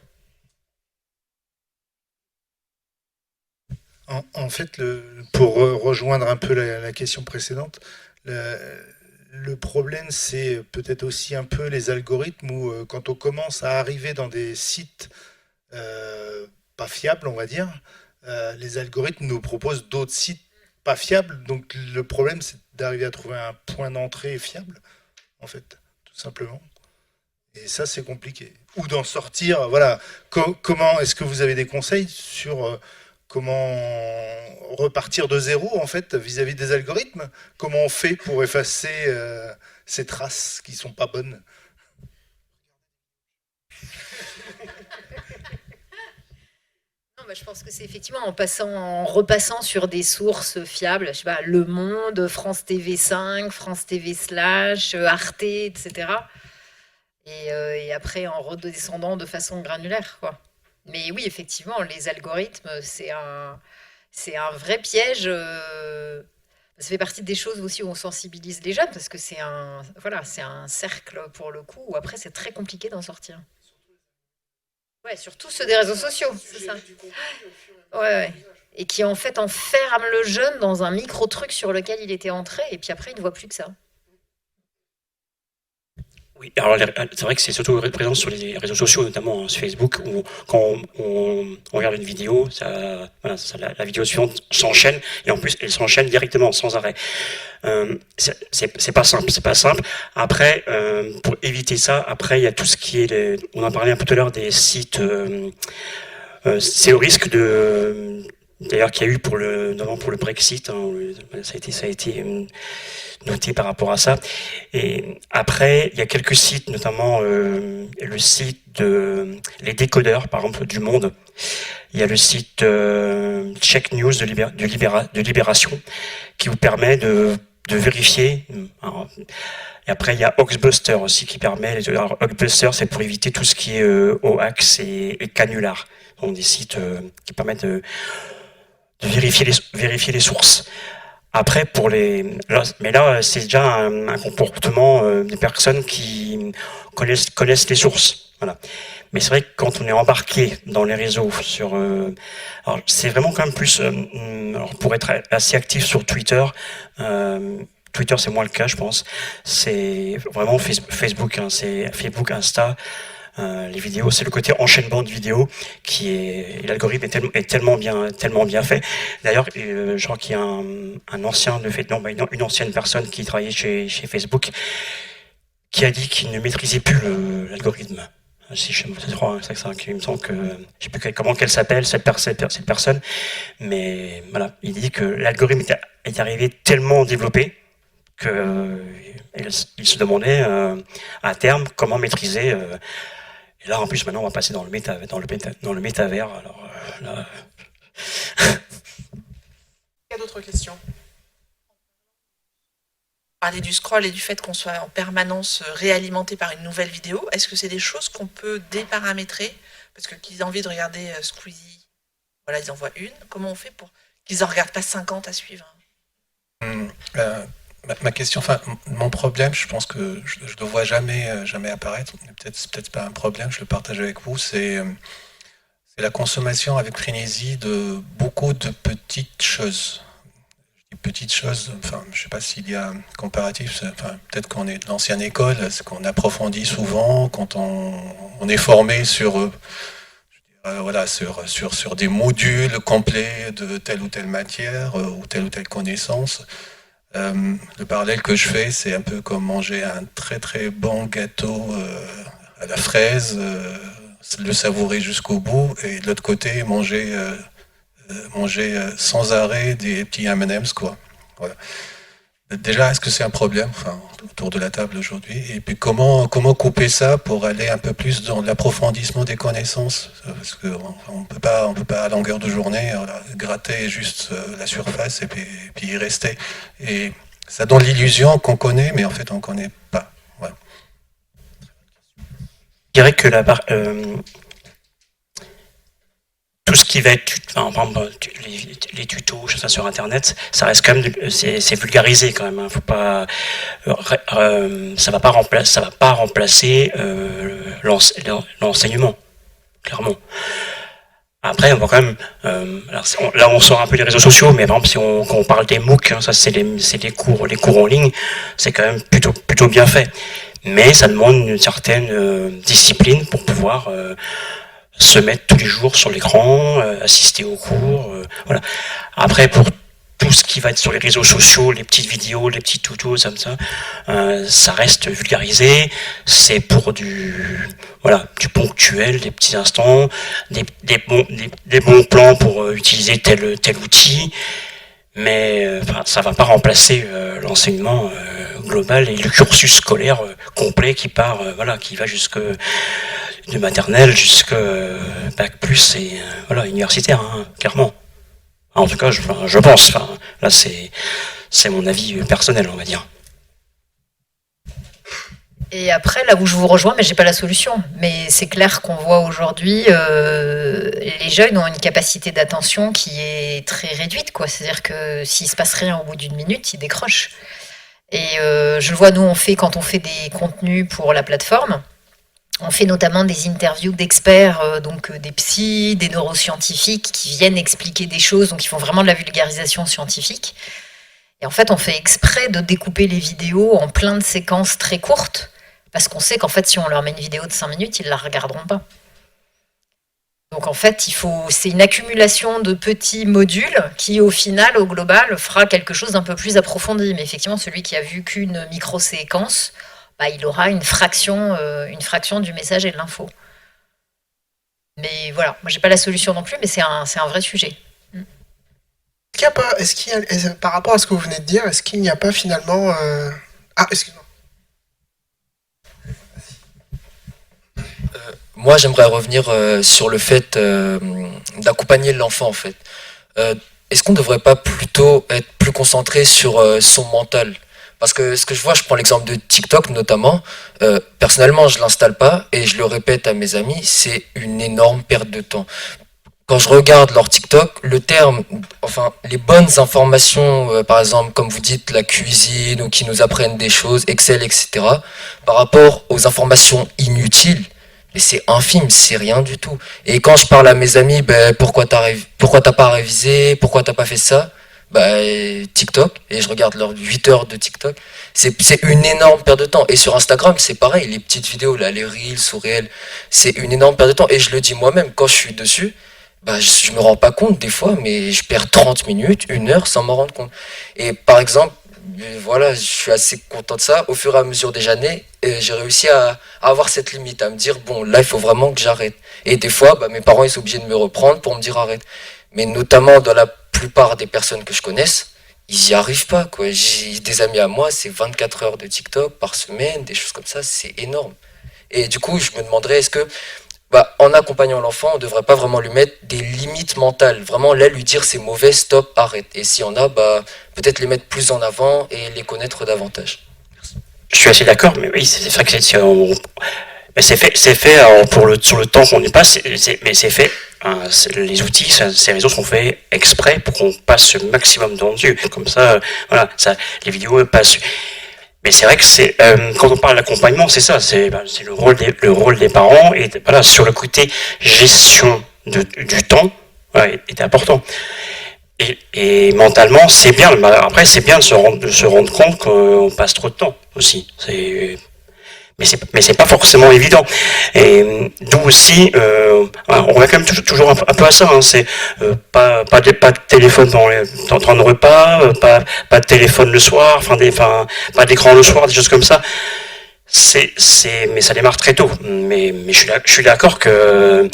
En fait, pour rejoindre un peu la question précédente, le problème, c'est peut-être aussi un peu les algorithmes où quand on commence à arriver dans des sites pas fiables, on va dire, les algorithmes nous proposent d'autres sites pas fiables. Donc le problème, c'est d'arriver à trouver un point d'entrée fiable, en fait, tout simplement. Et ça, c'est compliqué. Ou d'en sortir, voilà. Comment est-ce que vous avez des conseils sur comment repartir de zéro, en fait, vis-à-vis des algorithmes? Comment on fait pour effacer ces traces qui sont pas bonnes? Non, bah, je pense que c'est effectivement en repassant sur des sources fiables, je sais pas, Le Monde, France TV 5, France TV Slash, Arte, etc. Et après en redescendant de façon granulaire, quoi. Mais oui, effectivement, les algorithmes, c'est un vrai piège. Ça fait partie des choses aussi où on sensibilise les jeunes, parce que voilà, c'est un cercle pour le coup, où après c'est très compliqué d'en sortir. Ouais, surtout ceux des réseaux sociaux, c'est ça. Ouais, ouais. Et qui en fait enferment le jeune dans un micro-truc sur lequel il était entré, et puis après il ne voit plus que ça. Oui, alors c'est vrai que c'est surtout présent sur les réseaux sociaux, notamment sur Facebook, où quand on regarde une vidéo, voilà, la vidéo suivante s'enchaîne, et en plus elle s'enchaîne directement, sans arrêt. C'est pas simple, c'est pas simple. Après, pour éviter ça, après il y a tout ce qui est, on en parlait un peu tout à l'heure des sites. C'est au risque d'ailleurs qu'il y a eu notamment pour le Brexit, hein, ça a été noté par rapport à ça. Et après, il y a quelques sites, notamment le site les décodeurs, par exemple, du Monde. Il y a le site Check News de Libération, qui vous permet vérifier. Alors, et après, il y a Hoaxbuster aussi qui permet. Alors, Hoaxbuster, c'est pour éviter tout ce qui est hoax et canular. Donc des sites qui permettent de vérifier les sources. Après, mais là, c'est déjà un comportement des personnes qui connaissent les sources. Voilà. Mais c'est vrai que quand on est embarqué dans les réseaux alors c'est vraiment quand même plus, alors pour être assez actif sur Twitter, Twitter c'est moins le cas, je pense. C'est vraiment Facebook, hein, c'est Facebook, Insta. Les vidéos, c'est le côté enchaînement de vidéos l'algorithme est tellement bien fait. D'ailleurs, je crois qu'il y a un ancien une ancienne personne qui travaillait chez Facebook qui a dit qu'il ne maîtrisait plus l'algorithme. Si je crois, il me semble que je sais plus comment qu'elle s'appelle cette personne, mais voilà, il dit que l'algorithme est arrivé tellement développé que il se demandait à terme comment maîtriser. Et là, en plus, maintenant, on va passer dans le métavers. Alors là. Il y a d'autres questions? Parler du scroll et du fait qu'on soit en permanence réalimenté par une nouvelle vidéo, est-ce que c'est des choses qu'on peut déparamétrer? Parce que qu'ils aient envie de regarder Squeezie, voilà, ils en voient une. Comment on fait pour qu'ils en regardent pas 50 à suivre? Ma question, enfin, mon problème, je pense que je ne le vois jamais apparaître, c'est peut-être pas un problème, je le partage avec vous, c'est la consommation avec frénésie de beaucoup de petites choses. Petites choses, enfin, je sais pas s'il y a un comparatif, enfin, peut-être qu'on est de l'ancienne école, c'est qu'on approfondit souvent quand on est formé sur des modules complets de telle ou telle matière ou telle connaissance. Le parallèle que je fais, c'est un peu comme manger un très très bon gâteau à la fraise, le savourer jusqu'au bout, et de l'autre côté, manger sans arrêt des petits M&M's, quoi. Voilà. Déjà, est-ce que c'est un problème, enfin, autour de la table aujourd'hui? Et puis comment couper ça pour aller un peu plus dans l'approfondissement des connaissances? Parce qu'on peut pas à longueur de journée gratter juste la surface et puis y rester. Et ça donne l'illusion qu'on connaît, mais en fait on connaît pas. Voilà. Je dirais que tout ce qui va être, enfin, par exemple, les tutos, ça sur Internet, ça reste quand même, c'est vulgarisé quand même. Hein. Faut pas, ça va pas remplacer l'enseignement, clairement. Après, on va quand même, là on sort un peu des réseaux sociaux, mais par exemple quand on parle des MOOC, hein, ça c'est les cours en ligne, c'est quand même plutôt bien fait. Mais ça demande une certaine discipline pour pouvoir se mettre tous les jours sur l'écran, assister aux cours, voilà. Après, pour tout ce qui va être sur les réseaux sociaux, les petites vidéos, les petits tutos, comme ça, ça reste vulgarisé. C'est pour du ponctuel, des petits instants, des bons plans pour utiliser tel outil. Mais ça va pas remplacer l'enseignement global et le cursus scolaire complet qui part, qui va de maternelle jusqu'à bac plus et universitaire, hein, clairement. En tout cas, je pense. Enfin, là, c'est mon avis personnel, on va dire. Et après, là où je vous rejoins, mais j'ai pas la solution. Mais c'est clair qu'on voit aujourd'hui, les jeunes ont une capacité d'attention qui est très réduite, quoi. C'est-à-dire que s'il se passe rien au bout d'une minute, ils décrochent. Et je le vois, nous, quand on fait des contenus pour la plateforme, on fait notamment des interviews d'experts, donc des psys, des neuroscientifiques qui viennent expliquer des choses, donc ils font vraiment de la vulgarisation scientifique. Et en fait, on fait exprès de découper les vidéos en plein de séquences très courtes, parce qu'on sait qu'en fait, si on leur met une vidéo de 5 minutes, ils ne la regarderont pas. Donc en fait, c'est une accumulation de petits modules qui, au final, au global, fera quelque chose d'un peu plus approfondi. Mais effectivement, celui qui a vu qu'une micro-séquence, il aura une fraction du message et de l'info. Mais voilà, moi j'ai pas la solution non plus, mais c'est un vrai sujet. Par rapport à ce que vous venez de dire, est-ce qu'il n'y a pas finalement... excuse-moi. Moi, j'aimerais revenir sur le fait d'accompagner l'enfant, en fait. est-ce qu'on ne devrait pas plutôt être plus concentré sur son mental? Parce que ce que je vois, je prends l'exemple de TikTok notamment, personnellement je l'installe pas et je le répète à mes amis, c'est une énorme perte de temps. Quand je regarde leur TikTok, le terme, enfin les bonnes informations, par exemple comme vous dites la cuisine ou qui nous apprennent des choses, Excel, etc., par rapport aux informations inutiles, mais c'est infime, c'est rien du tout. Et quand je parle à mes amis, ben, pourquoi t'as pas révisé, pourquoi t'as pas fait ça, bah, TikTok, et je regarde leurs 8 heures de TikTok, c'est une énorme perte de temps. Et sur Instagram, c'est pareil, les petites vidéos, là, les reels ou réels, c'est une énorme perte de temps. Et je le dis moi-même, quand je suis dessus, bah, je me rends pas compte des fois, mais je perds 30 minutes, 1 heure sans m'en rendre compte. Et par exemple, voilà, je suis assez content de ça. Au fur et à mesure des années, j'ai réussi à avoir cette limite, à me dire, bon, là, il faut vraiment que j'arrête. Et des fois, bah, mes parents, ils sont obligés de me reprendre pour me dire arrête. Mais notamment dans la plupart des personnes que je connaisse, ils y arrivent pas, quoi. J'ai des amis à moi, c'est 24 heures de TikTok par semaine, des choses comme ça, c'est énorme. Et du coup, je me demanderais, est-ce que, bah, en accompagnant l'enfant, on devrait pas vraiment lui mettre des limites mentales, vraiment là lui dire c'est mauvais, stop, arrête. Et s'il y en a, bah, peut-être les mettre plus en avant et les connaître davantage. Je suis assez d'accord, mais oui, c'est vrai que mais c'est fait sur le temps qu'on y passe, mais c'est fait. Les outils, ces réseaux sont faits exprès pour qu'on passe le maximum de temps dessus. Comme ça, voilà, ça, les vidéos passent. Mais c'est vrai que quand on parle d'accompagnement, c'est ça, c'est le rôle des parents et voilà, sur le côté gestion du temps, voilà, est important. Et mentalement, c'est bien. Après, c'est bien de se rendre compte qu'on passe trop de temps aussi. Mais c'est pas forcément évident. Et d'où aussi, on revient quand même toujours un peu à ça. Hein, c'est pas de téléphone dans le pas de téléphone le soir, pas d'écran le soir, des choses comme ça. Mais ça démarre très tôt. Mais je suis d'accord que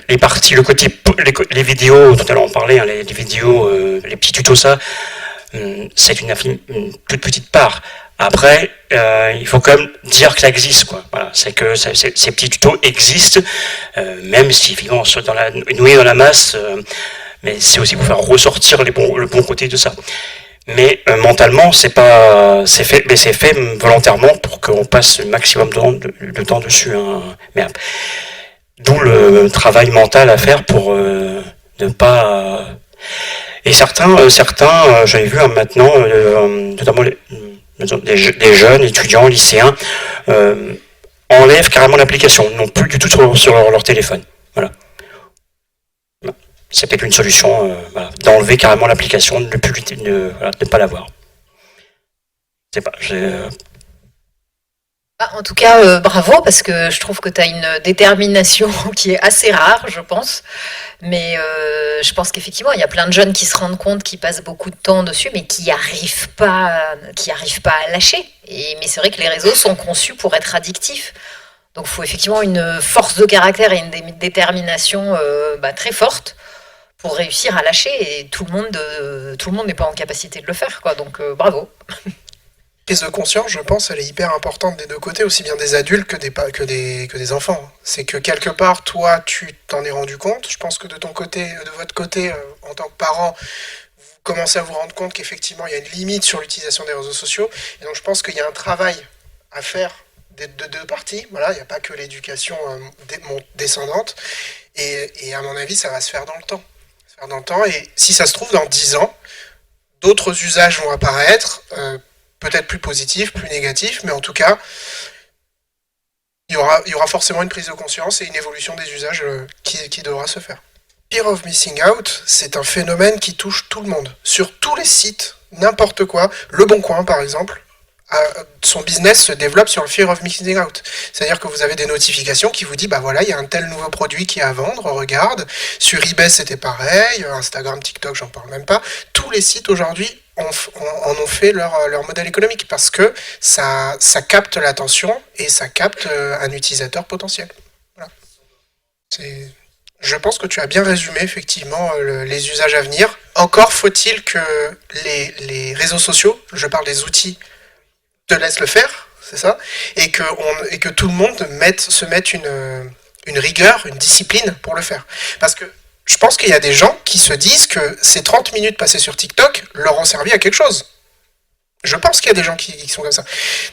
les parties, le côté, les vidéos, tout à l'heure on parlait, hein, les vidéos, les petits tutos, ça, c'est une toute petite part. Après, il faut quand même dire que ça existe, quoi. Voilà, c'est que ces petits tutos existent, même si finalement noyés dans la masse, mais c'est aussi pour faire ressortir le bon côté de ça. Mais mentalement, c'est fait volontairement pour qu'on passe le maximum de temps dessus. Hein. Mais d'où le travail mental à faire pour ne pas. Et certains, j'avais vu maintenant, notamment des jeunes étudiants, lycéens, enlèvent carrément l'application, non plus du tout sur leur téléphone. Voilà. C'est peut-être une solution, voilà, d'enlever carrément l'application, de ne pas l'avoir. Je sais pas. En tout cas, bravo, parce que je trouve que tu as une détermination qui est assez rare, je pense. Mais je pense qu'effectivement, il y a plein de jeunes qui se rendent compte qu'ils passent beaucoup de temps dessus, mais qui n'arrivent pas à lâcher. Mais c'est vrai que les réseaux sont conçus pour être addictifs. Donc il faut effectivement une force de caractère et une détermination très forte pour réussir à lâcher. Et tout le monde n'est pas en capacité de le faire, quoi. Donc bravo. Prise de conscience, je pense, elle est hyper importante des deux côtés, aussi bien des adultes que des enfants. C'est que quelque part, toi, tu t'en es rendu compte. Je pense que de votre côté, en tant que parent, vous commencez à vous rendre compte qu'effectivement, il y a une limite sur l'utilisation des réseaux sociaux. Et donc, je pense qu'il y a un travail à faire de deux parties. Voilà, il n'y a pas que l'éducation descendante. Et à mon avis, ça va se faire dans le temps. Et si ça se trouve, dans 10 ans, d'autres usages vont apparaître, peut-être plus positif, plus négatif, mais en tout cas, il y aura forcément une prise de conscience et une évolution des usages qui devra se faire. Fear of missing out, c'est un phénomène qui touche tout le monde. Sur tous les sites, n'importe quoi, Le Bon Coin par exemple, son business se développe sur le fear of missing out. C'est-à-dire que vous avez des notifications qui vous disent, bah voilà, il y a un tel nouveau produit qui est à vendre, regarde. Sur eBay, c'était pareil, Instagram, TikTok, j'en parle même pas. Tous les sites aujourd'hui en ont fait leur modèle économique parce que ça capte l'attention et ça capte un utilisateur potentiel. Voilà. Je pense que tu as bien résumé effectivement les usages à venir. Encore faut-il que les réseaux sociaux, je parle des outils, te laissent le faire, c'est ça, et que tout le monde se mette une rigueur, une discipline pour le faire. Parce que je pense qu'il y a des gens qui se disent que ces 30 minutes passées sur TikTok leur ont servi à quelque chose. Je pense qu'il y a des gens qui sont comme ça.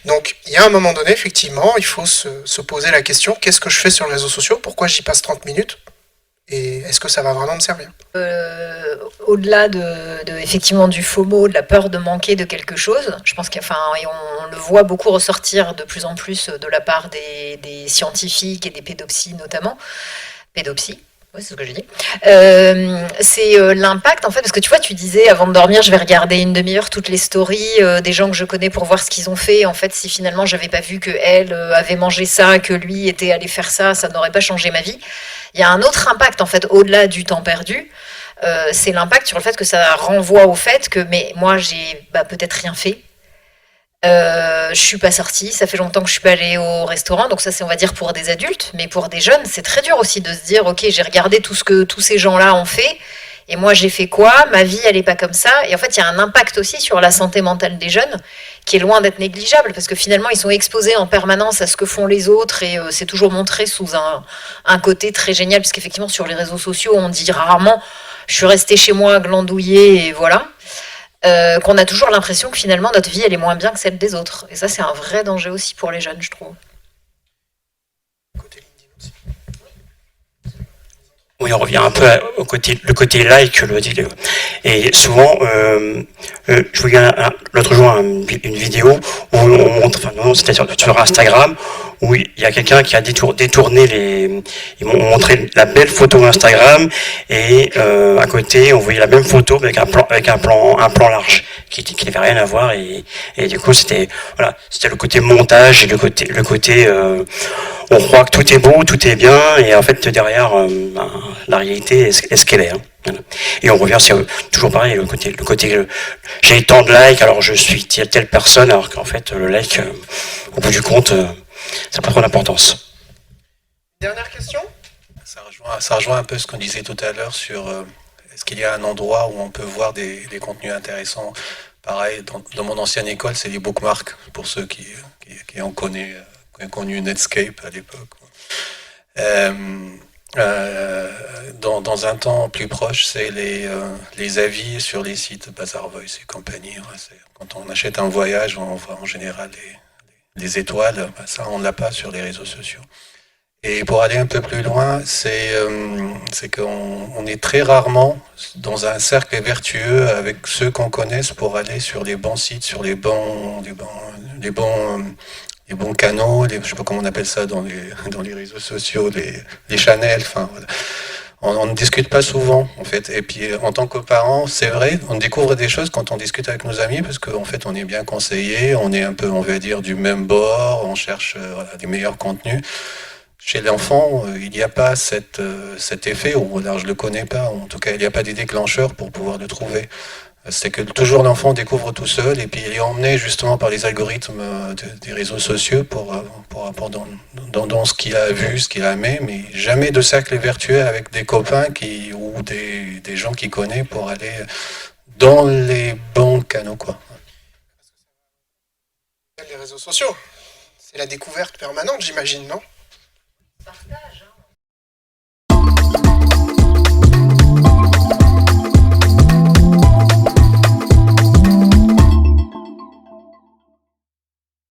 Donc, il y a un moment donné, effectivement, il faut se poser la question, qu'est-ce que je fais sur les réseaux sociaux? Pourquoi j'y passe 30 minutes? Et est-ce que ça va vraiment me servir? Au-delà effectivement du FOMO, de la peur de manquer de quelque chose, je pense on le voit beaucoup ressortir de plus en plus de la part des scientifiques et des pédopsies notamment. Pédopsie, oui, c'est ce que j'ai dit. C'est l'impact, en fait, parce que tu vois, tu disais, avant de dormir, je vais regarder une demi-heure toutes les stories des gens que je connais pour voir ce qu'ils ont fait. En fait, si finalement, j'avais pas vu qu'elle avait mangé ça, que lui était allé faire ça, ça n'aurait pas changé ma vie. Il y a un autre impact, en fait, au-delà du temps perdu. C'est l'impact sur le fait que ça renvoie au fait que, mais moi, j'ai peut-être rien fait. Je suis pas sortie, ça fait longtemps que je suis pas allée au restaurant, donc ça c'est on va dire pour des adultes, mais pour des jeunes c'est très dur aussi de se dire ok j'ai regardé tout ce que tous ces gens-là ont fait et moi j'ai fait quoi, ma vie elle est pas comme ça, et en fait il y a un impact aussi sur la santé mentale des jeunes qui est loin d'être négligeable parce que finalement ils sont exposés en permanence à ce que font les autres et c'est toujours montré sous un côté très génial parce qu'effectivement sur les réseaux sociaux on dit rarement je suis restée chez moi glandouiller et voilà. Qu'on a toujours l'impression que finalement notre vie elle est moins bien que celle des autres. Et ça c'est un vrai danger aussi pour les jeunes, je trouve. Oui, on revient un peu au le côté like, et souvent, je voyais l'autre jour une vidéo où on montre, enfin non, c'était sur Instagram, où il y a quelqu'un qui a détourné ils m'ont montré la belle photo Instagram, et à côté, on voyait la même photo avec un plan large, qui n'avait rien à voir, et du coup, c'était le côté montage, et le côté on croit que tout est beau, tout est bien, et en fait derrière la réalité est ce qu'elle est. Hein. Et on revient toujours pareil, le côté j'ai tant de likes, alors je suis telle personne, alors qu'en fait le like, au bout du compte, ça n'a pas trop d'importance. Dernière question? Ça rejoint un peu ce qu'on disait tout à l'heure sur est-ce qu'il y a un endroit où on peut voir des contenus intéressants. Pareil, dans mon ancienne école, c'est les bookmarks, pour ceux qui ont connu Netscape à l'époque. Dans un temps plus proche, c'est les avis sur les sites Bazaar Voice et compagnie. Quand on achète un voyage, on voit en général les étoiles. Ça, on ne l'a pas sur les réseaux sociaux. Et pour aller un peu plus loin, c'est qu'on est très rarement dans un cercle vertueux avec ceux qu'on connaisse pour aller sur les bons sites, sur les bons canaux, je sais pas comment on appelle ça dans les réseaux sociaux, les channels, enfin voilà. On ne discute pas souvent en fait, et puis en tant que parents, c'est vrai, on découvre des choses quand on discute avec nos amis parce qu'en fait on est bien conseillé, on est un peu, on va dire, du même bord, on cherche des meilleurs contenus. Chez l'enfant, il n'y a pas cet effet, ou alors je le connais pas, en tout cas il n'y a pas des déclencheurs pour pouvoir le trouver. C'est que toujours l'enfant découvre tout seul et puis il est emmené justement par les algorithmes des réseaux sociaux pour dans ce qu'il a vu, ce qu'il a aimé, mais jamais de cercle vertueux avec des copains ou des gens qu'il connaît pour aller dans les bons canaux, quoi. Les réseaux sociaux, c'est la découverte permanente, j'imagine, non?